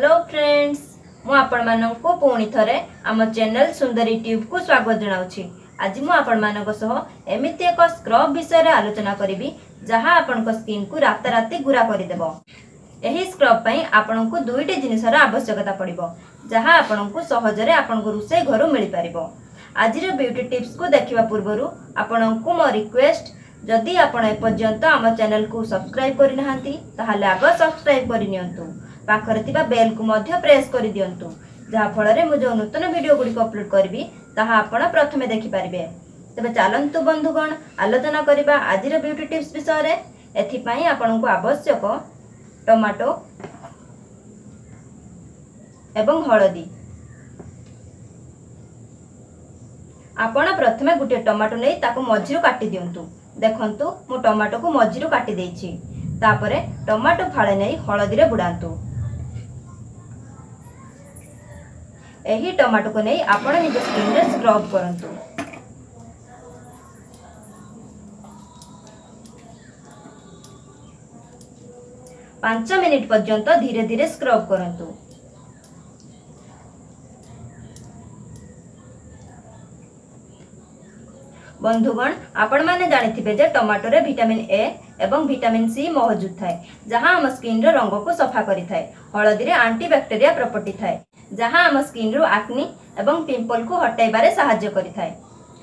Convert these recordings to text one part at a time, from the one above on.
Hello friends मु आपण मानक पुणी थरे आम चैनल सुंदरी ट्यूब को स्वागत जनाउछि। आज मु आपण मानक सह एमिति एक स्क्रब विषय रे आलोचना करिवि जहां आपनक स्किन को राताराती गुरा करि देबो। एही स्क्रब पई आपनक दुईटी जिनिसर आवश्यकता पड़िबो जहां आपनक सहजरे आपनक रुसे घरु मिलि परिबो। आजिर ब्यूटी टिप्स को देखिबा पूर्वरु आपनक मो रिक्वेस्ट जदि आपण एपर्यंत आम चैनल को सब्सक्राइब करि नहांती ताहाले आग सब्सक्राइब करि नियंतु। पाखरे थिबा बेल को मध्य प्रेस करि दियंतु जहा फଳରେ मु जो नूतन वीडियो गुडी अपलोड करबी ताहा आपण प्रथमे देखि पारिबे। तबे चालंतु बंधुगण आलोचना करिबा आजिर ब्यूटी टिप्स विषय रे। एथि पई आपनकु आवश्यक टमाटो एवं हळदी। आपण प्रथमे गुटे टमाटो नै ताको मझिरु काटि दियंतु। देखंतु मु टमाटो को मझिरु काटि देछि। तापरे टमाटो फाळे नै हळदी रे बुडांतु। एही टमाटो को नै आपण निज स्किन रे स्क्रब करंतु। पांच मिनिट पर्यंत धीरे धीरे स्क्रब करंतु। बंधुगण आपण माने जानिथिबे जे टमाटो रे विटामिन ए एवं विटामिन सी मौजूद थाए जहां हम स्किन रो रंग को सफा करि थाए। हळदी रे एंटीबैक्टीरिया प्रॉपर्टी थाए जहां हम स्किन रो एक्ने एवं पिंपल को हटाइबारे सहाय्य करि थाए।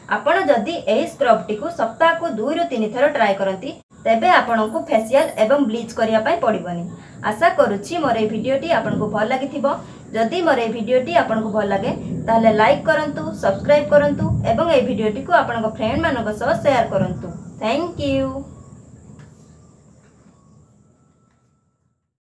आपण जदि एही स्क्रब टी को सप्ताह को 2 ରୁ 3 थर ट्राई करंती तेबे आपण को फेशियल एवं ब्लीच करिया पई पड़िबनी। आशा करूछि मोर ए वीडियो टी आपण को भल लागिथिबो। जदि मोर ए वीडियो टी आपण को भल लागे ताले लाइक करंतु, सब्सक्राइब करंतु एवं ए वीडियो टी को आपण फ्रेंड मानक सह शेयर करंतु। Thank you.